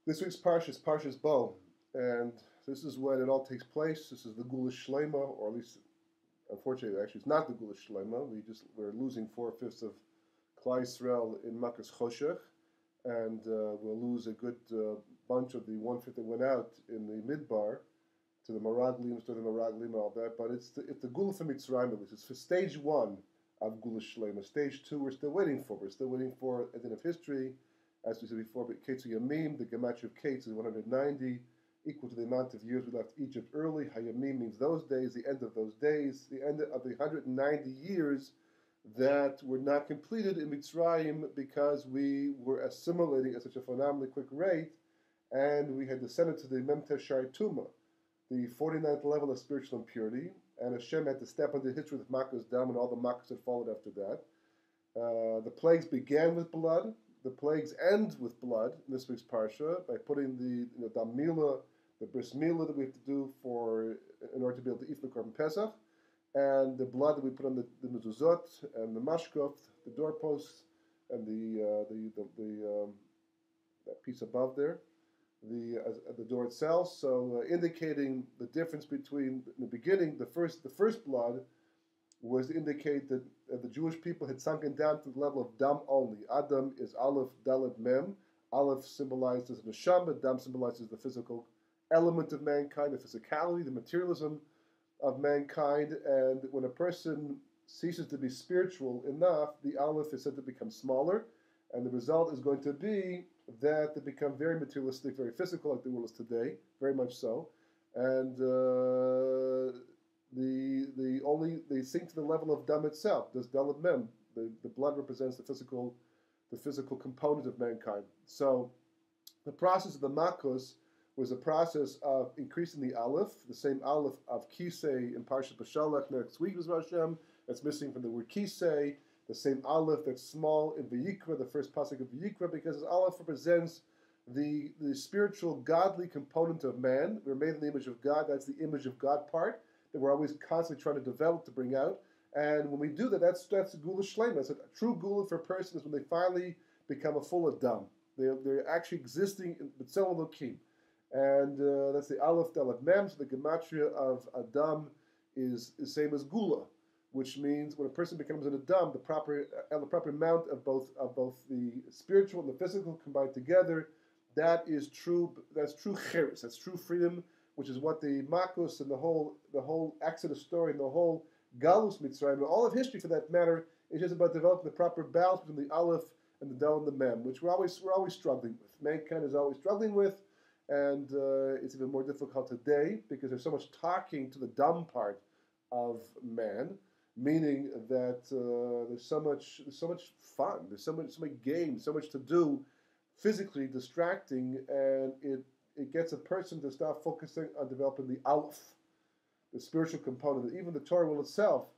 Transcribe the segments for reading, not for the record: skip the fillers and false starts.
This week's Parashas is Parashas Bo, and this is when it all takes place. This is the Gula Shlema, or at least, unfortunately, actually, it's not the Gula Shlema. We're losing 4/5 of Klal Yisrael in Makas Choshech, and we'll lose a good bunch of the 1/5 that went out in the Midbar to the Maraglim, to the Maraglim, and all that. But it's the Gula from Mitzrayim, at least. It's for stage 1 of Gula Shlema. Stage 2, we're still waiting for. We're still waiting for at the end of history. As we said before, but Kates Yamim, the Gematria of Kates is 190, equal to the amount of years we left Egypt early. Hayamim means those days, the end of those days, the end of the 190 years that were not completed in Mitzrayim because we were assimilating at such a phenomenally quick rate, and we had descended to the Memtev Shari Tuma, the 49th level of spiritual impurity, and Hashem had to step into history with Makkah's Dam and all the Makkahs that followed after that. The plagues began with blood. The plagues end with blood in this week's parsha by putting the Dam Milah, the Bris Milah that we have to do in order to be able to eat the Korban Pesach, and the blood that we put on the mezuzot and the mashkov, the doorposts, and that piece above there, the door itself. So indicating the difference between in the beginning, the first blood was to indicate that the Jewish people had sunken down to the level of Dam only. Adam is Aleph, Dalet, Mem. Aleph symbolizes the neshama, Dam symbolizes the physical element of mankind, the physicality, the materialism of mankind. And when a person ceases to be spiritual enough, the Aleph is said to become smaller, and the result is going to be that they become very materialistic, very physical, like the world is today, very much so. And they sink to the level of Dam itself. Does Dalet Mem? The blood represents the physical component of mankind. So the process of the Makos was a process of increasing the Aleph, the same Aleph of Kisei in Parashat B'Shalach next week was Hashem. That's missing from the word Kisei. The same Aleph that's small in Vayikra, the first pasuk of Vayikra, because this Aleph represents the spiritual, godly component of man. We're made in the image of God. That's the image of God part that we're always constantly trying to develop, to bring out. And when we do that, that's Gula Shlema. It's a true Gula for a person is when they finally become a full Adam. They're actually existing in B'Tselem Elokim. And that's the Aleph Dalet Mem. So the Gematria of Adam is the same as Gula, which means when a person becomes an Adam, the proper amount of both the spiritual and the physical combined together, that is true. That's true cheres. That's true freedom, which is what the Makos and the whole Exodus story and the whole Galus Mitzrayim and all of history, for that matter, is just about developing the proper balance between the Aleph and the Dal and the Mem, which we're always struggling with. Mankind is always struggling with, and it's even more difficult today because there's so much talking to the Dam part of man, meaning that there's so much fun, there's so much game, so much to do, physically distracting, and it gets a person to start focusing on developing the Aleph, the spiritual component. Even the Torah will itself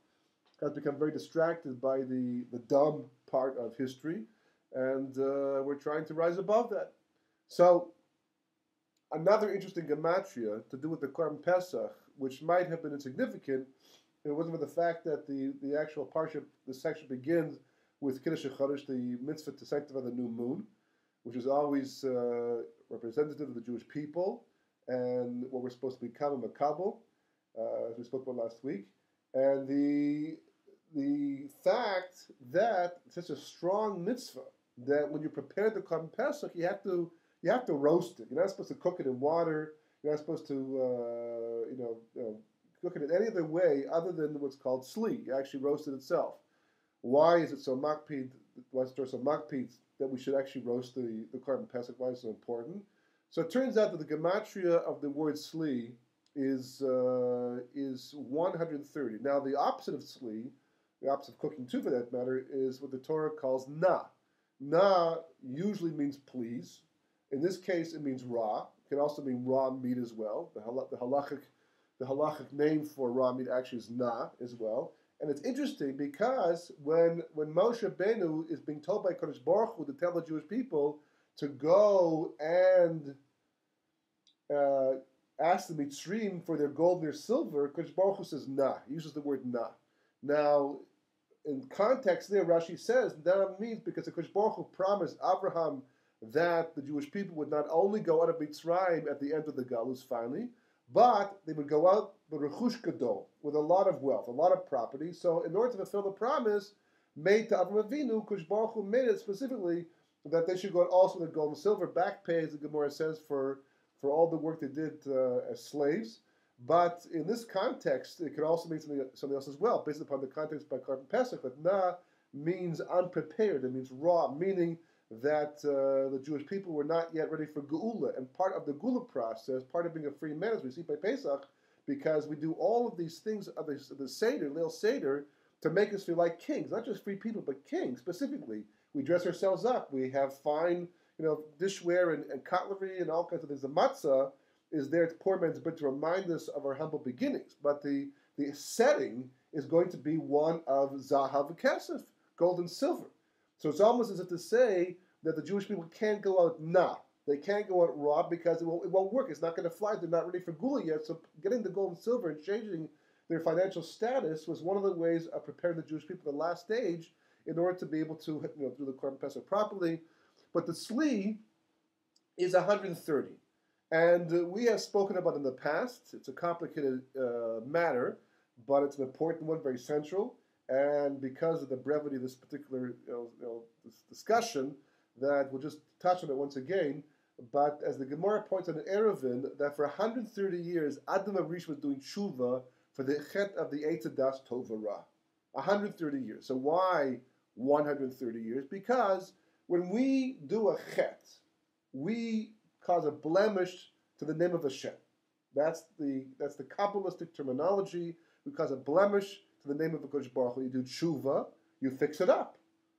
has become very distracted by the Dam part of history, and we're trying to rise above that. So another interesting gematria to do with the Korban Pesach, which might have been insignificant, it wasn't for the fact that the actual parsha, the section begins with Kiddush HaChodesh, the mitzvah to sanctify the new moon, which is always representative of the Jewish people and what we're supposed to become a makabel, as we spoke about last week. And the fact that it's such a strong mitzvah that when you prepare the Korban Pesach, you have to roast it. You're not supposed to cook it in water. You're not supposed to cook it in any other way other than what's called sli. You actually roast it itself. Why is it so makpid? Why is it so makpid that we should actually roast the Korban Pesach? Why is it so important? So it turns out that the gematria of the word sli is 130. Now the opposite of sli, the opposite of cooking too for that matter, is what the Torah calls na. Na usually means please. In this case, it means raw. It can also mean raw meat as well. The halachic name for raw meat actually is na as well. And it's interesting because when Moshe Benu is being told by Kodesh Baruch Hu to tell the Jewish people to go and ask the Mitzrim for their gold and their silver, Kodesh Baruch Hu says na. He uses the word na. Now, in context there, Rashi says that means because the Kodesh Baruch Hu promised Abraham that the Jewish people would not only go out of Mitzrayim at the end of the Galus finally, but they would go out b'rechush gadol, with a lot of wealth, a lot of property. So in order to fulfill the promise made to Avraham Avinu, Kosh Baruch Hu made it specifically that they should go out also with gold and silver, back pay, as the Gemara says, for all the work they did as slaves. But in this context, it could also mean something else as well, based upon the context by Karban Pesach, that na means unprepared, it means raw, meaning that the Jewish people were not yet ready for Geula. And part of the Geula process, part of being a free man, as we see by Pesach, because we do all of these things of the Seder, Leil Seder, to make us feel like kings, not just free people, but kings specifically. We dress ourselves up. We have fine, dishware and cutlery and all kinds of things. The matzah is there, it's poor man's bread, to remind us of our humble beginnings. But the setting is going to be one of zahav and kesef, gold and silver. So it's almost as if to say that the Jewish people can't go out They can't go out raw because it won't work. It's not going to fly. They're not ready for Gula yet. So getting the gold and silver and changing their financial status was one of the ways of preparing the Jewish people for the last stage in order to be able to do the Korban Pesach properly. But the Tzli is 130. And we have spoken about in the past. It's a complicated matter, but it's an important one, very central. And because of the brevity of this particular this discussion, that we'll just touch on it once again. But as the Gemara points out in Eruvin, that for 130 years, Adam Arish was doing tshuva for the chet of the Eitz Das Tova Ra. 130 years. So why 130 years? Because when we do a chet, we cause a blemish to the name of Hashem. That's the Kabbalistic terminology. We cause a blemish to the name of HaKadosh Baruch Hu. You do tshuva, you fix it up.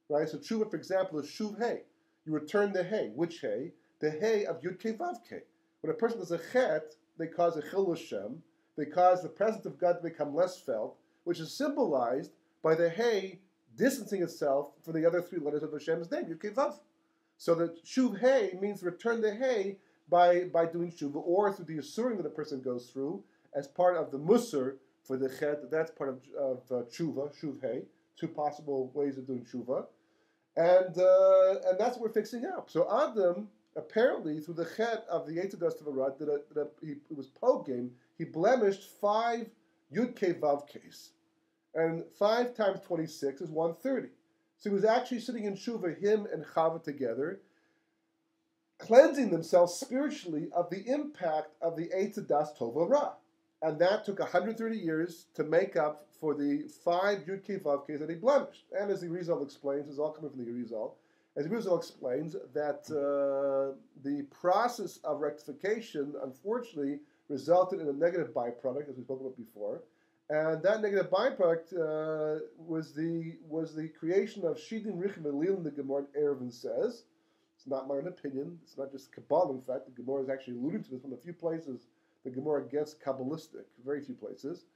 Right? So tshuva, for example, is shuv hey. You return the hay. Which hay? The hay of Yud Kei Vav Kei. When a person does a chet, they cause a chil Hashem. They cause the presence of God to become less felt, which is symbolized by the hay distancing itself from the other three letters of Hashem's name, Yud Kei Vav. So the shuv hay means return the hay by doing tshuva, or through the asurim that a person goes through as part of the musar for the chet. That's part of tshuva, shuv hay. Two possible ways of doing tshuva. And that's what we're fixing up. So Adam, apparently, through the chet of the Eitz Das Tova Ra, he was pogim, he blemished 5 Yud Kei Vav Keis. And 5 times 26 is 130. So he was actually sitting in Shuvah, him and Chava together, cleansing themselves spiritually of the impact of the Eitz Das Tova Ra. And that took 130 years to make up for the 5 Yud Kei Vav Keis that he blemished. And as the Arizal explains, it's all coming from the Arizal, as the Arizal explains, that the process of rectification, unfortunately, resulted in a negative byproduct, as we spoke about before. And that negative byproduct was the creation of Shidim Richim Elil, the Gemara in Eruvin says. It's not my own opinion. It's not just Kabbalah. In fact, the Gemara is actually alluding to this in a few places. The Gemara gets Kabbalistic, very few places.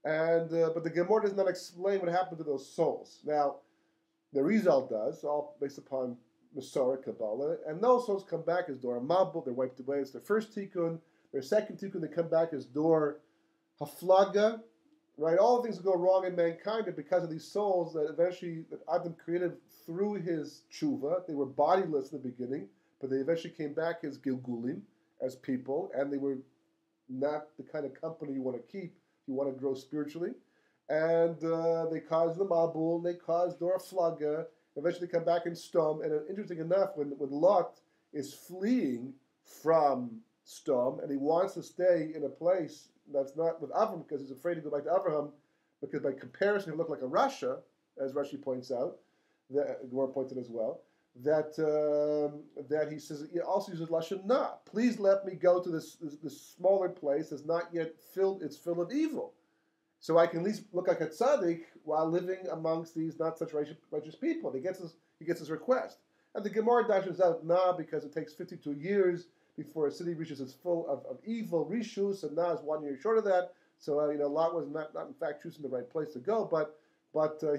And but the Gemara does not explain what happened to those souls. Now, the Rizal does, all based upon Masorah, Kabbalah, and those souls come back as Dor Mabul, they're wiped away. It's their first tikkun. Their second tikkun, they come back as Dor Haflaga, right? All the things that go wrong in mankind are because of these souls that eventually that Adam created through his tshuva. They were bodiless in the beginning, but they eventually came back as Gilgulim, as people, and they were not the kind of company you want to keep if you want to grow spiritually. And they caused the Mabul, they caused Dor Flaga, eventually come back in Stom. And interesting enough, when Lot is fleeing from Stom, and he wants to stay in a place that's not with Avram, because he's afraid to go back to Abraham, because by comparison he looked like a Rasha, as Rashi points out, that Gemara pointed as well, that he says, he also uses Lashon Na. Please let me go to this smaller place that's not yet filled, it's full of evil. So I can at least look like a tzaddik while living amongst these not such righteous people. He gets his request. And the Gemara dashes out Na because it takes 52 years before a city reaches its full of evil, rishus, and Na is 1 year short of that. So Lot was not in fact choosing the right place to go, but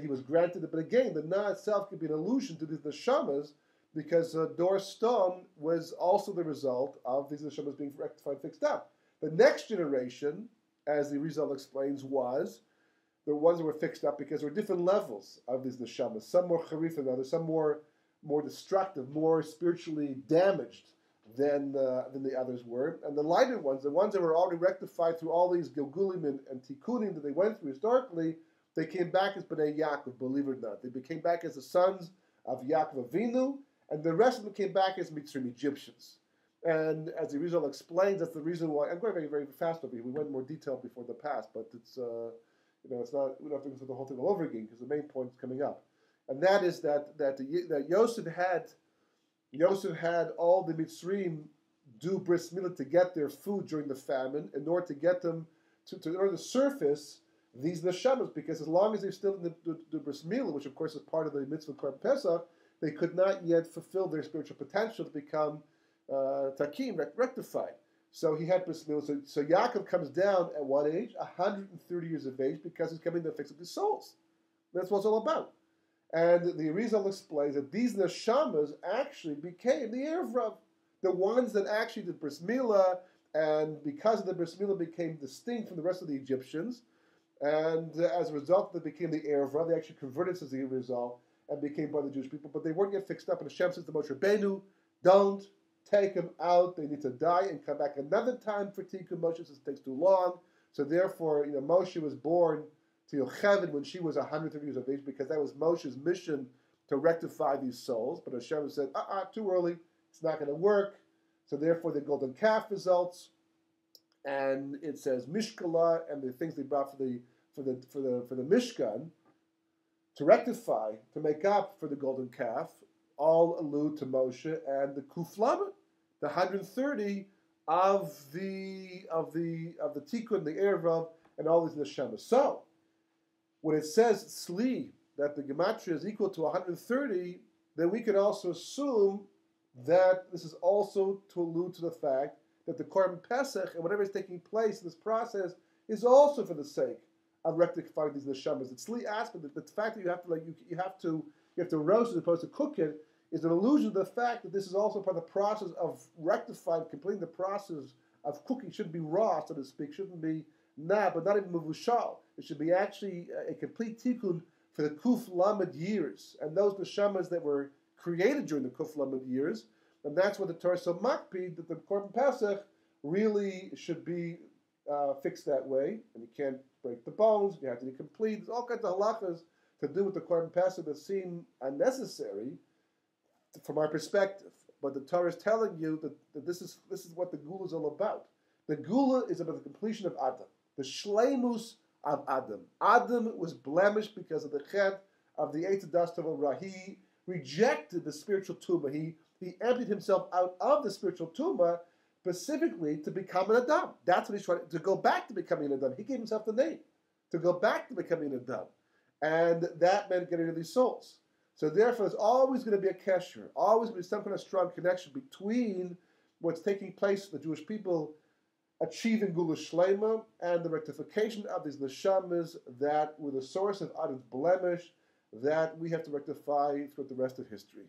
he was granted it. But again, the Na itself could be an allusion to these neshamas, because Dor Stom was also the result of these neshamas being rectified, fixed up. The next generation, as the Rizal explains, was the ones that were fixed up because there were different levels of these neshamas. Some more charif than others, some more more destructive, more spiritually damaged than the others were. And the lighter ones, the ones that were already rectified through all these Gilgulim and Tikkunim that they went through historically, they came back as Bnei Yaakov, believe it or not. They became back as the sons of Yaakov Avinu, and the rest of them came back as Mitzrayim Egyptians. And as the Rizal explains, that's the reason why. I'm going very, very fast over here. We went in more detail before the past, but it's it's not. We don't have to go through the whole thing all over again because the main point is coming up, and that is that Yosef had all the Mitzrayim do bris milah to get their food during the famine in order to get them in order to surface these neshamas, because as long as they're still in the bris milah, which of course is part of the mitzvah Korban Pesach, they could not yet fulfill their spiritual potential to become takim, rectified. So he had bris milah. So Yaakov comes down at what age? 130 years of age, because he's coming to fix up his souls. That's what it's all about. And the Arizal explains that these neshamas actually became the Erev Rav, the ones that actually did bris milah, and because of the bris milah became distinct from the rest of the Egyptians, and as a result, they became the Erev Rav. They actually converted as the Arizal and became by the Jewish people, but they weren't yet fixed up. And Hashem says to Moshe Rabbeinu, don't take them out. They need to die and come back another time for Tikkun. Moshe says it takes too long. So therefore, Moshe was born to Yocheved when she was 130 years of age, because that was Moshe's mission to rectify these souls. But Hashem said, too early. It's not going to work. So therefore, the golden calf results, and it says Mishkala and the things they brought for the Mishkan to rectify, to make up for the golden calf, all allude to Moshe and the Kuflamet, the 130 of the Tikkun, the Erev Rav, and all these neshamas. So when it says Sli, that the gematria is equal to 130, then we can also assume that this is also to allude to the fact that the Korban Pesach and whatever is taking place in this process is also for the sake of rectifying these neshamas. The Sli aspect, the fact that you have to roast it as opposed to cook it, is an allusion to the fact that this is also part of the process of rectifying, completing the process of cooking. Shouldn't be raw, so to speak. Shouldn't be but not even mevushal. It should be actually a complete tikkun for the Kuf Lamed years, and those neshamas that were created during the Kuf Lamed years. And that's what the Torah is so makpid, that the Korban Pesach really should be fixed that way, and you can't break the bones, you have to be complete. There's all kinds of halachas to do with the Korban Pesach that seem unnecessary from our perspective. But the Torah is telling you that this is what the Gula is all about. The Gula is about the completion of Adam, the shleimus of Adam. Adam was blemished because of the chet of the Eitz Das Tov Ra. He rejected the spiritual tumah. He emptied himself out of the spiritual tumah specifically to become an Adam. That's what he's trying to go back to becoming an Adam. He gave himself the name to go back to becoming an Adam, and that meant getting rid of these souls. So therefore, there's always going to be a kesher, always going to be some kind of strong connection between what's taking place with the Jewish people achieving Gula Shlema and the rectification of these neshamas that were the source of Adam's blemish that we have to rectify throughout the rest of history.